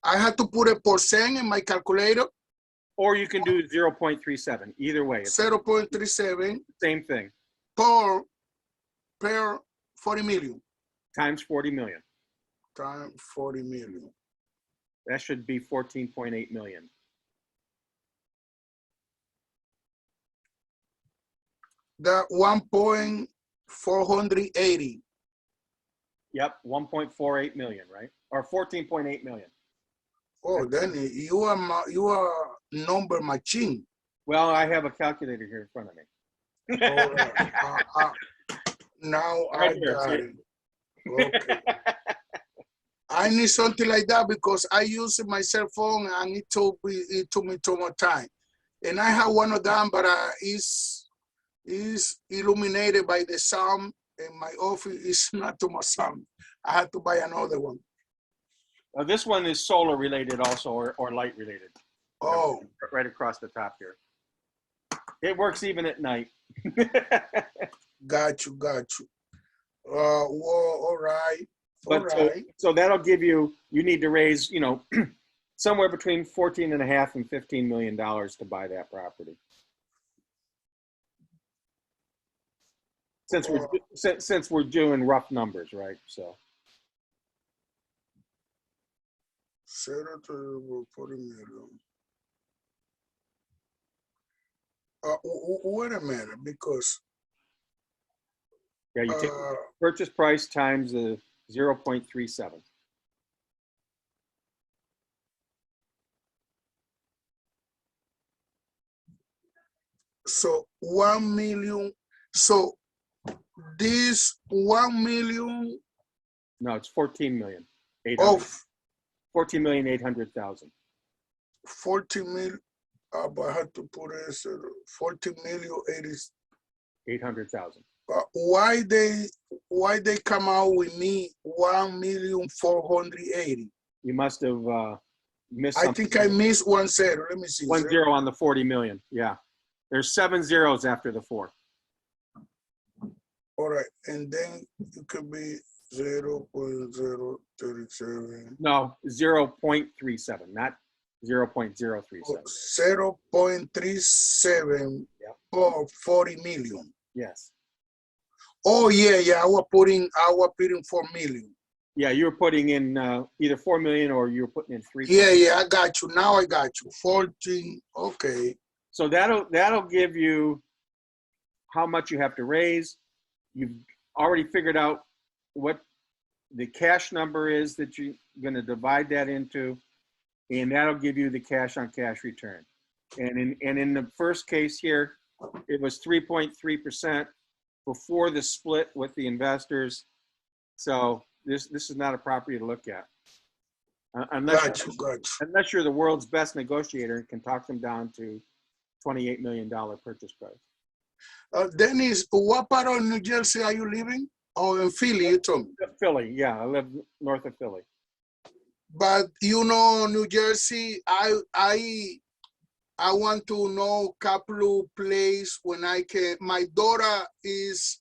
I had to put a percent in my calculator. Or you can do 0.37. Either way. 0.37. Same thing. Per 40 million. Times 40 million. Times 40 million. That should be 14.8 million. That 1.480. Yep, 1.48 million, right? Or 14.8 million. Oh, then you are number machine. Well, I have a calculator here in front of me. All right. Now Right I here, got see? it. Okay. I need something like that because I use my cell phone and it took me too much time. And I have one of them, but is illuminated by the sun, and my office is not too much sun. I had to buy another one. This one is solar related also, or light related. Oh, Right across the top here. It works even at night. got you. Well, all right. All But right. so that'll give you need to raise, somewhere between 14.5 and $15 million to buy that property. Since we're doing rough numbers, right? So. Zero to 40 million. Wait a minute, because Yeah, you take purchase price times the 0.37. so 1 million. So this 1 million No, it's 14 million. of 14,800,000. 40 million. But I had to put it 40 million 800,000. Why they come out with me 1,480,000? You must have missed I something. think I missed 1 0. Let me see. 1 0 on the 40 million. Yeah. There's 7 zeros after the 4. All right. And then it could be 0.037. No, 0.37, not 0.037. 0.37 Yep. or 40 million. Yes. Oh yeah. I was putting 4 million. Yeah, you were putting in either 4 million or you were putting in 3. Yeah, I got you. Now I got you. 14. Okay. So that'll give you how much you have to raise. You've already figured out what the cash number is that you're going to divide that into, and that'll give you the cash on cash return. And in the first case here, it was 3.3% before the split with the investors. So this is not a property to look at. Unless you're the world's best negotiator and can talk them down to $28 million purchase price. Dennis, what part of New Jersey are you living? Oh, in Philly, you told me. Philly, yeah, I live north of Philly. But New Jersey, I want to know couple of places when I can. My daughter is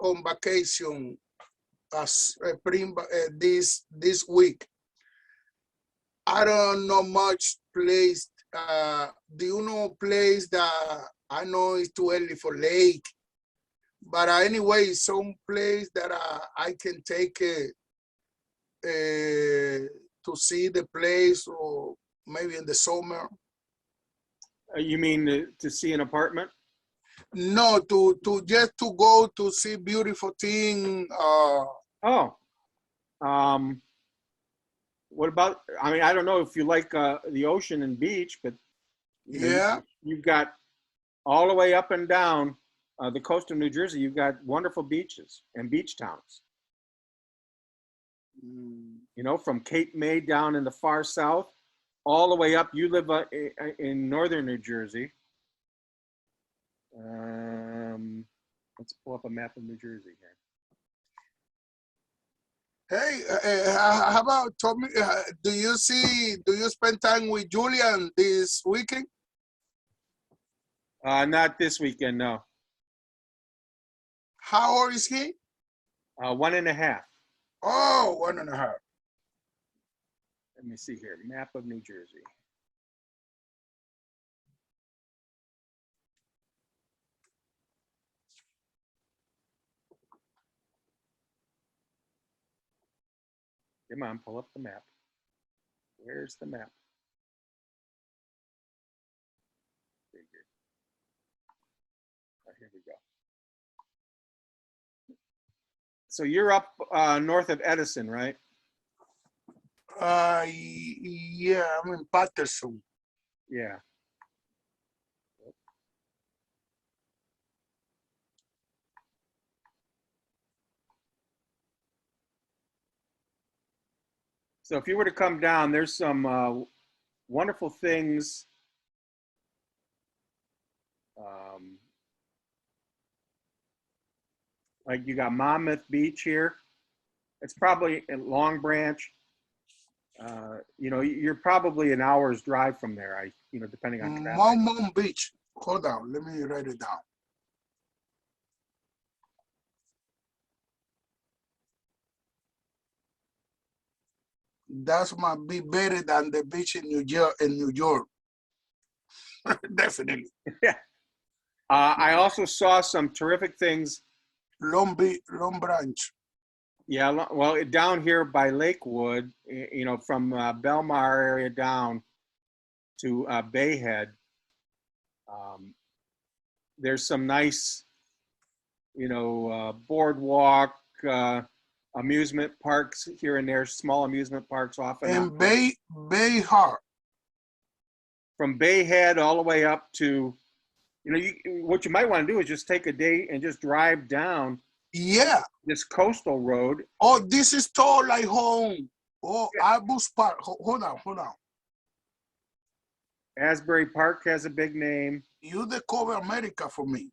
on vacation this week. I don't know much place. Do you know place that I know it's too early for lake, but anyway, some place that I can take to see the place, or maybe in the summer. You mean to see an apartment? No, to just to go to see beautiful thing. What about? I mean, I don't know if you like the ocean and beach, but yeah, you've got all the way up and down the coast of New Jersey. You've got wonderful beaches and beach towns. From Cape May down in the far south, all the way up. You live in northern New Jersey. Let's pull up a map of New Jersey here. Hey, how about Tommy? Do you spend time with Julian this weekend? Not this weekend, no. How old is he? 1.5. Oh, 1.5. Let me see here. Map of New Jersey. Come on, pull up the map. Where's the map? Here we go. So you're up north of Edison, right? Yeah, I'm in Patterson. Yeah. So if you were to come down, there's some wonderful things. Um, like you got Monmouth Beach here. It's probably in Long Branch. You're probably an hour's drive from there. Depending on traffic. Monmouth Beach. Hold on, let me write it down. That might be better than the beach in New York. Definitely. Yeah. I also saw some terrific things. Long Branch. Yeah, well, down here by Lakewood, from Belmar area down to Bayhead, there's some nice, boardwalk, amusement parks here and there, small amusement parks off and on. And Bay Heart. From Bayhead all the way up to, what you might want to do is just take a day and just drive down. Yeah. This coastal road. Oh, this is tall like home. Oh, yeah. Arbus Park. Hold on. Asbury Park has a big name. You discover America for me.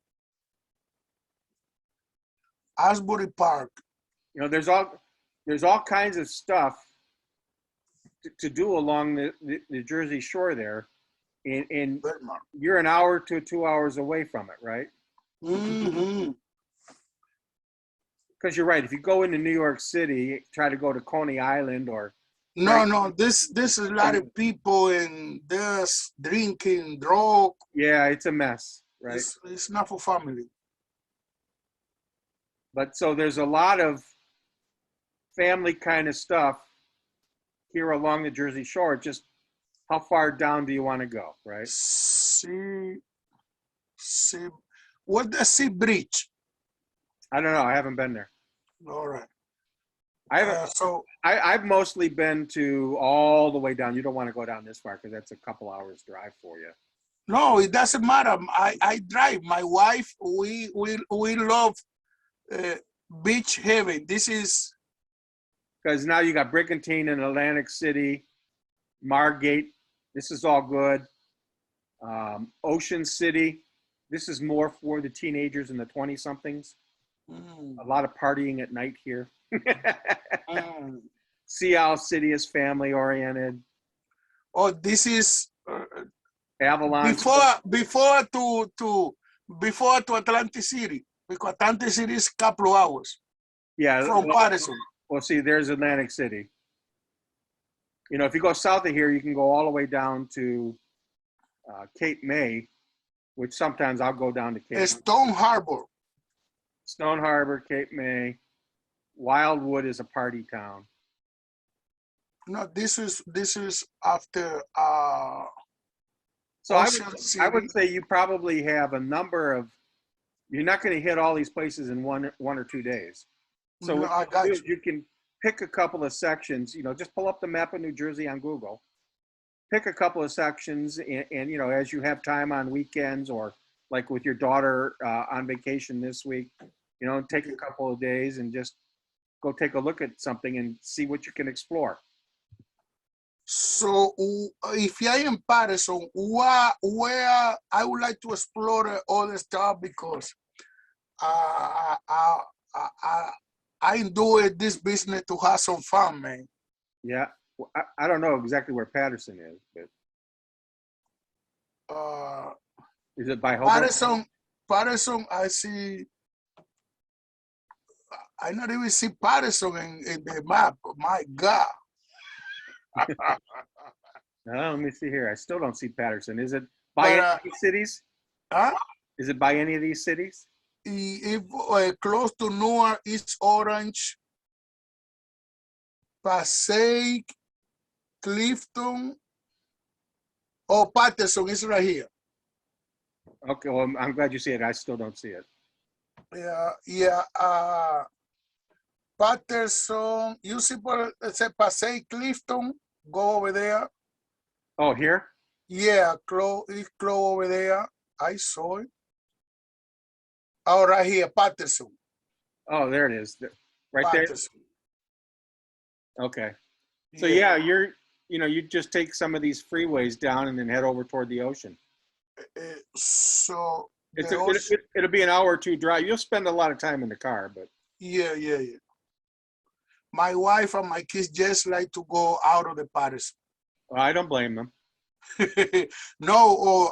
Asbury Park. There's all kinds of stuff to do along the Jersey Shore there, and you're an hour to 2 hours away from it, right? Mm-hmm. Because you're right. If you go into New York City, try to go to Coney Island or no. This is a lot of people and there's drinking, drug. Yeah, it's a mess, right? It's not for family. But so there's a lot of family kind of stuff here along the Jersey Shore. Just how far down do you want to go, right? See, what the Sea Bridge? I don't know. I haven't been there. All right. I haven't. I've mostly been to all the way down. You don't want to go down this far because that's a couple hours drive for you. No, it doesn't matter. I drive. My wife, we love beach heaven. This is because now you got Brigantine in Atlantic City, Margate. This is all good. Ocean City. This is more for the teenagers and the 20-somethings. A lot of partying at night here. Sea Isle City is family oriented. Oh, this is Avalon. Before to Atlantic City, because Atlantic City is a couple of hours. Yeah. From Patterson. Well, see, there's Atlantic City. If you go south of here, you can go all the way down to Cape May, which sometimes I'll go down to Cape Stone Harbor. Stone Harbor, Cape May. Wildwood is a party town. No, this is after so I would say you probably have a number of, you're not going to hit all these places in one or 2 days. So no, I got you can pick a couple of sections, just pull up the map of New Jersey on Google, pick a couple of sections and as you have time on weekends or like with your daughter on vacation this week, take a couple of days and just go take a look at something and see what you can explore. So if I am in Patterson, where I would like to explore all the stuff because I do this business to have some fun, man. Yeah, well, I don't know exactly where Patterson is, but is it by Hoboken? Patterson, I see. I not even see Patterson in the map. My God. Let me see here. I still don't see Patterson. Is it by any of these cities? Huh? Is it by any of these cities? If close to Newark, East Orange, Passaic, Clifton. Oh, Patterson is right here. Okay, well, I'm glad you see it. I still don't see it. Yeah. Patterson, you see, let's say, Passay Clifton, go over there. Oh, here? Yeah, it's close over there. I saw it. Oh, right here, Patterson. Oh, there it is. Right Patterson. there? Okay. So yeah, you just take some of these freeways down and then head over toward the ocean. So it'll be an hour or two drive. You'll spend a lot of time in the car, but yeah. My wife and my kids just like to go out of the Patterson. I don't blame them. No,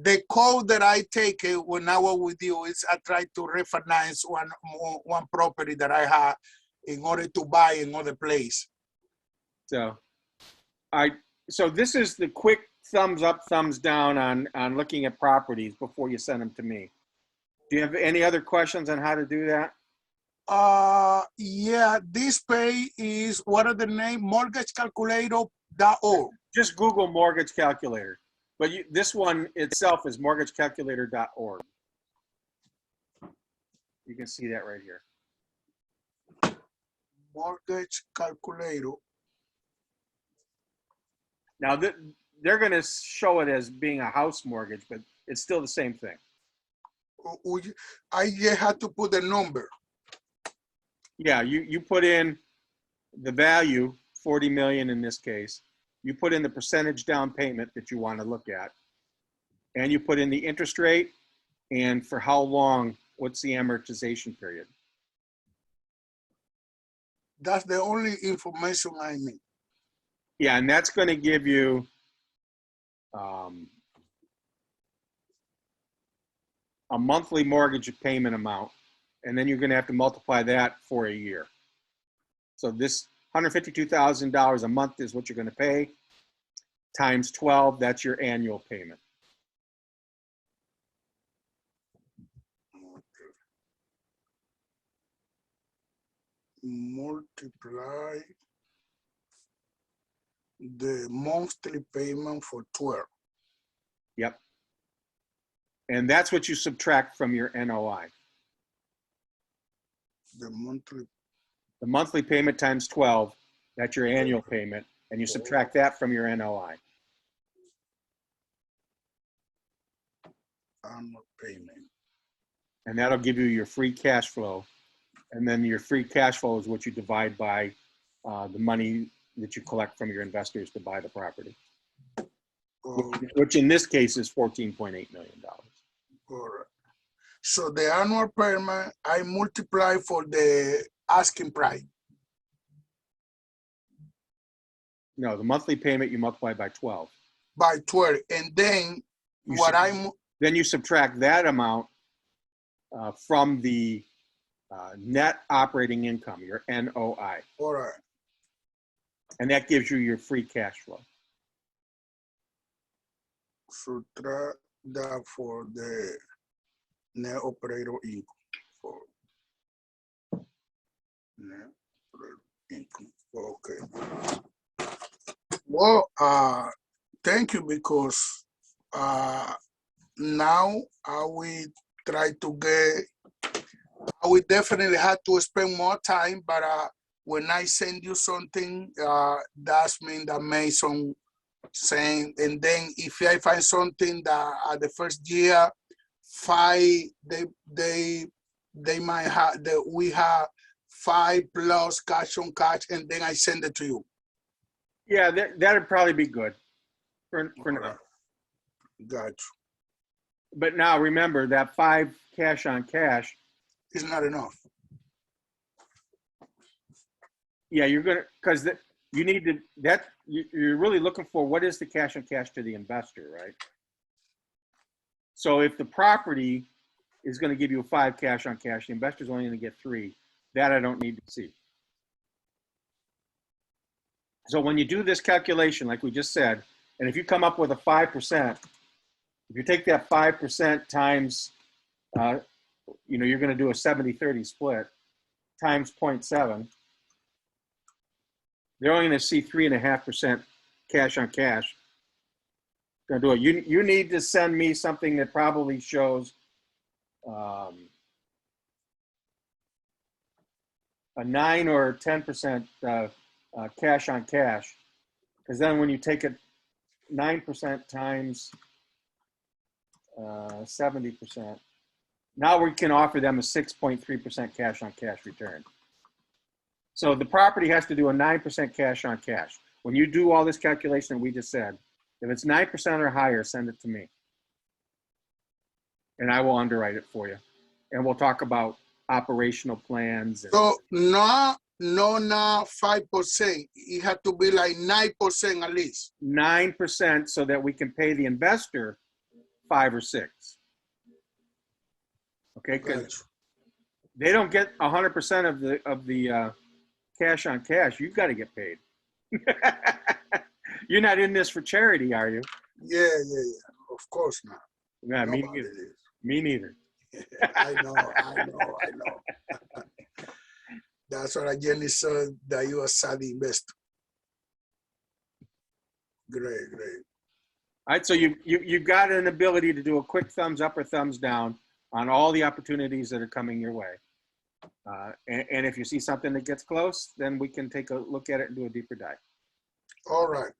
the code that I take when I was with you is I try to refinance one property that I have in order to buy another place. So this is the quick thumbs up, thumbs down on looking at properties before you send them to me. Do you have any other questions on how to do that? Yeah, this page is, what are the name? Mortgagecalculator.org. Just Google mortgage calculator, but this one itself is mortgagecalculator.org. You can see that right here. Mortgage calculator. Now they're going to show it as being a house mortgage, but it's still the same thing. I just had to put the number. Yeah, you put in the value, 40 million in this case. You put in the percentage down payment that you want to look at, and you put in the interest rate and for how long, what's the amortization period. That's the only information I need. Yeah, and that's going to give you a monthly mortgage payment amount, and then you're going to have to multiply that for a year. So this $152,000 a month is what you're going to pay, times 12, that's your annual payment. Multiply the monthly payment for 12. Yep. And that's what you subtract from your NOI. The monthly payment times 12, that's your annual payment, and you subtract that from your NOI. Annual payment. And that'll give you your free cash flow. And then your free cash flow is what you divide by the money that you collect from your investors to buy the property, which in this case is $14.8 million. All right. So the annual payment, I multiply for the asking price. No, the monthly payment you multiply by 12. By 12, and then then you subtract that amount from the net operating income, your NOI. All right. And that gives you your free cash flow. Subtract that for the net operating income. For net operating income. Okay. Well, thank you, because now I will try to get, I will definitely have to spend more time, but when I send you something, that's mean that Mason saying, and then if I find something that at the first year, they might have, that we have 5 plus cash on cash, and then I send it to you. Yeah, that'd probably be good for now. Got you. But now remember that 5 cash on cash is not enough. Yeah, you're gonna, because you need to, you're really looking for what is the cash on cash to the investor, right? So if the property is going to give you a 5 cash on cash, the investor's only going to get 3. That I don't need to see. So when you do this calculation, like we just said, and if you come up with a 5%, if you take that 5% times, you're going to do a 70-30 split times 0.7, they're only going to see 3.5% cash on cash. Going to do it. You need to send me something that probably shows a 9 or 10% cash on cash, because then when you take it 9% times 70%, now we can offer them a 6.3% cash on cash return. So the property has to do a 9% cash on cash. When you do all this calculation that we just said, if it's 9% or higher, send it to me. And I will underwrite it for you. And we'll talk about operational plans. So not 5%. It had to be like 9% at least. 9% so that we can pay the investor 5 or 6. Okay, because they don't get 100% of the cash on cash. You've got to get paid. You're not in this for charity, are you? Yeah. Of course not. Yeah, me neither. Me neither. I know. That's what Jenny said, that you are a savvy investor. Great. All right, so you've got an ability to do a quick thumbs up or thumbs down on all the opportunities that are coming your way. And if you see something that gets close, then we can take a look at it and do a deeper dive. All right.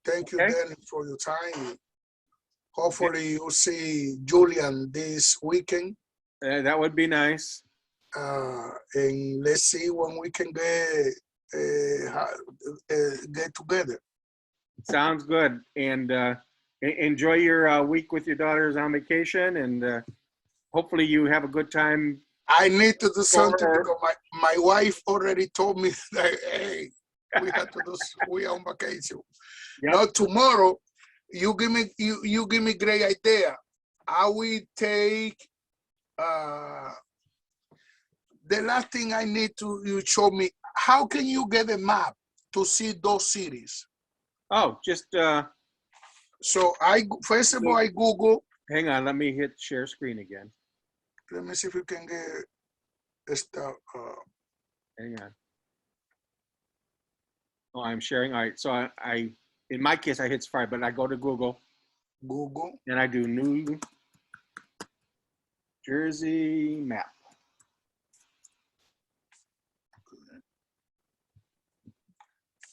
Thank you, Danny, for your time. Hopefully you'll see Julian this weekend. That would be nice. And let's see when we can get together. Sounds good. And enjoy your week with your daughters on vacation. And hopefully you have a good time. I need to do something because my wife already told me that, hey, we have to do, we are on vacation. Yep. Now tomorrow, you give me great idea. I will take the last thing I need to you show me. How can you get a map to see those cities? Oh, just so first of all I Google. Hang on, let me hit share screen again. Let me see if we can get stuff. Hang on. Oh, I'm sharing. All right. So I in my case, I hit Safari, but I go to Google. And I do New Jersey map.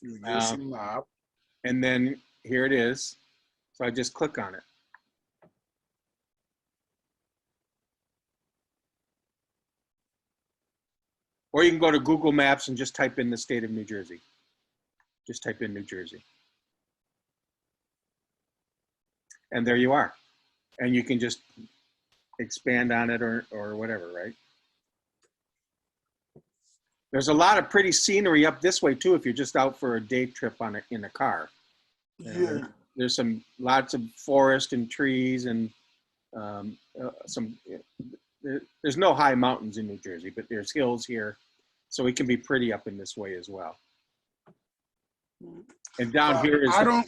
New Jersey map. And then here it is. So I just click on it. Or you can go to Google Maps and just type in the state of New Jersey. Just type in New Jersey. And there you are. And you can just expand on it or whatever, right? There's a lot of pretty scenery up this way too if you're just out for a day trip in a car. Yeah. There's lots of forest and trees and there's no high mountains in New Jersey, but there's hills here. So it can be pretty up in this way as well. And down here is I don't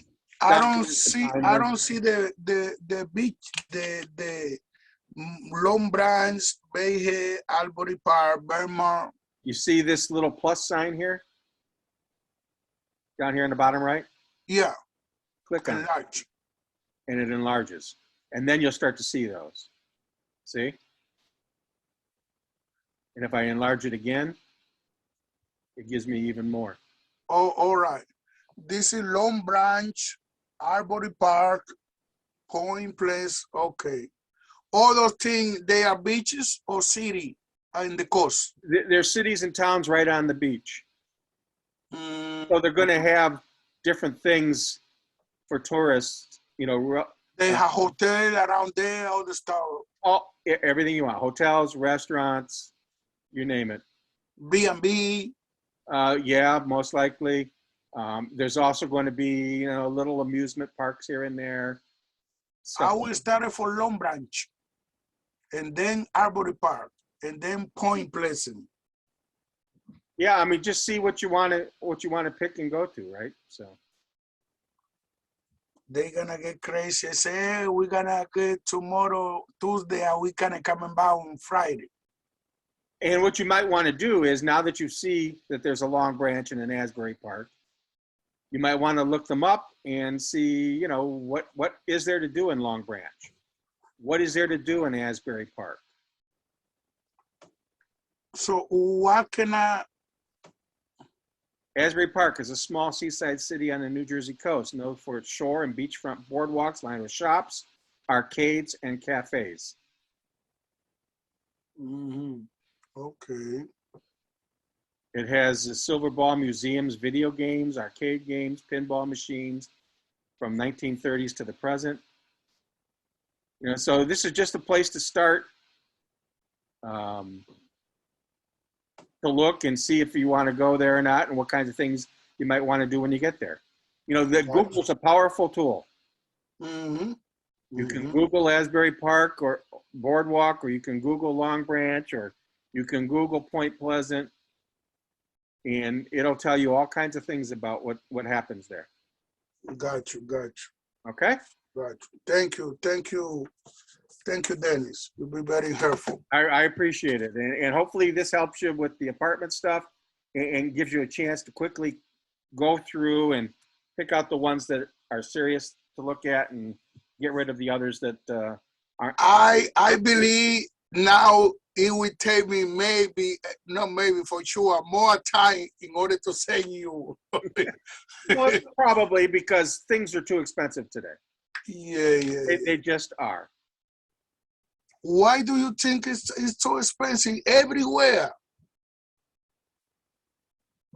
see the beach, the Long Branch, Bay Head, Albury Park, Vermont. You see this little plus sign here? Down here in the bottom right? Yeah. Click on it. And it enlarges. And then you'll start to see those. See? And if I enlarge it again, it gives me even more. Oh, all right. This is Long Branch, Albury Park, Point Place. Okay. All those things, they are beaches or city in the coast? There's cities and towns right on the beach. So they're going to have different things for tourists, you know. They have hotel around there, all the stuff. Everything you want. Hotels, restaurants, you name it. B&B. Yeah, most likely. There's also going to be, you know, little amusement parks here and there. I will start for Long Branch, and then Albury Park, and then Point Pleasant. Yeah, I mean, just see what you want to pick and go to, right? So they're gonna get crazy and say, hey, we're gonna get tomorrow, Tuesday, and we gonna come back on Friday. And what you might want to do is, now that you see that there's a Long Branch and an Asbury Park, you might want to look them up and see, you know, what is there to do in Long Branch? What is there to do in Asbury Park? So what can I? Asbury Park is a small seaside city on the New Jersey coast, known for its shore and beachfront boardwalks lined with shops, arcades, and cafes. Mm-hmm. Okay. It has the Silver Ball museums, video games, arcade games, pinball machines from 1930s to the present. You know, so this is just a place to start to look and see if you want to go there or not, and what kinds of things you might want to do when you get there. You know, Google's a powerful tool. Mm-hmm. You can Google Asbury Park or Boardwalk, or you can Google Long Branch, or you can Google Point Pleasant, and it'll tell you all kinds of things about what happens there. Got you. Okay? Got you. Thank you, Dennis. You'll be very helpful. I appreciate it. And hopefully this helps you with the apartment stuff and gives you a chance to quickly go through and pick out the ones that are serious to look at and get rid of the others that aren't. I believe now it will take me not maybe for sure, more time in order to send you. Well, probably because things are too expensive today. Yeah. They just are. Why do you think it's so expensive everywhere?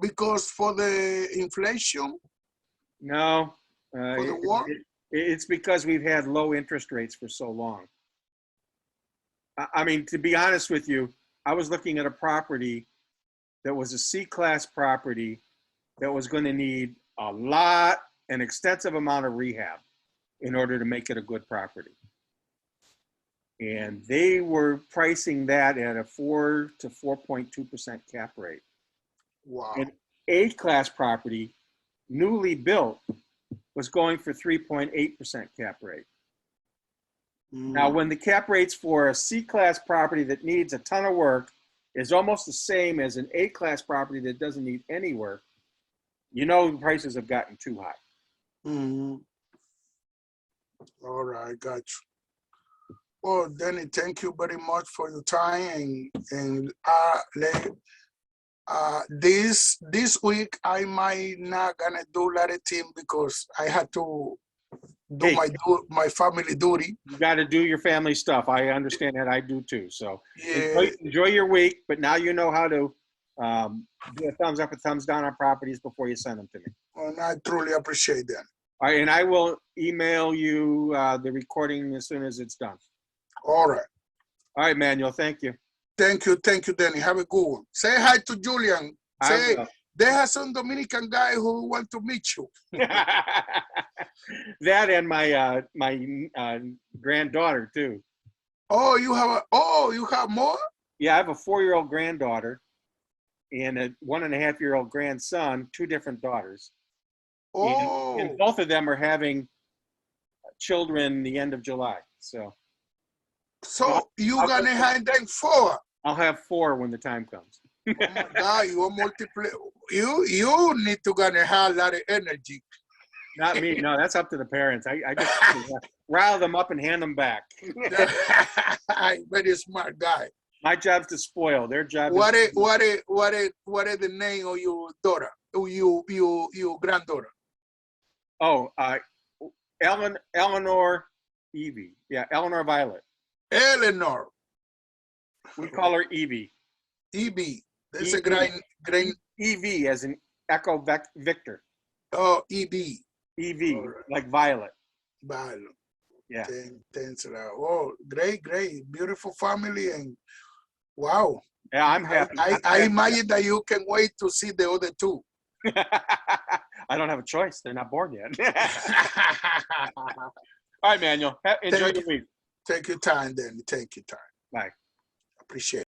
Because for the inflation? No. For the war? It's because we've had low interest rates for so long. I mean, to be honest with you, I was looking at a property that was a C-class property that was going to need an extensive amount of rehab in order to make it a good property. And they were pricing that at a 4 to 4.2% cap rate. Wow. An A-class property, newly built, was going for 3.8% cap rate. Now, when the cap rates for a C-class property that needs a ton of work is almost the same as an A-class property that doesn't need any work, you know the prices have gotten too high. Mm-hmm. All right, got you. Well, Danny, thank you very much for your time. And this week I might not gonna do a lot of things because I had to do my family duty. You got to do your family stuff. I understand that. I do too. So Yeah. enjoy your week, but now you know how to do a thumbs up and thumbs down on properties before you send them to me. And I truly appreciate that. All right, and I will email you the recording as soon as it's done. All right. All right, Manuel. Thank you. Thank you, Danny. Have a good one. Say hi to Julian. Say there's some Dominican guy who want to meet you. That and my granddaughter too. Oh, you have more? Yeah, I have a 4-year-old granddaughter and a 1.5-year-old grandson, 2 different daughters. Oh. And both of them are having children the end of July. So you're gonna have them 4? I'll have 4 when the time comes. Oh my God, you are multiply. You need to gonna have a lot of energy. Not me. No, that's up to the parents. I just rile them up and hand them back. Very smart guy. My job's to spoil. Their job. What is the name of your daughter? Your granddaughter? Oh, Eleanor Evie. Yeah, Eleanor Violet. Eleanor. We call her Evie. Evie. That's a great. Evie as in Echo Victor. Oh, EB. Evie, right. Like Violet. Violet. Yeah. Thanks. Oh, great. Beautiful family, and wow. Yeah, I'm happy. I imagine that you can wait to see the other 2. I don't have a choice. They're not born yet. All right, Manuel. Enjoy your week. Take your time, then. Take your time. Bye. Appreciate it.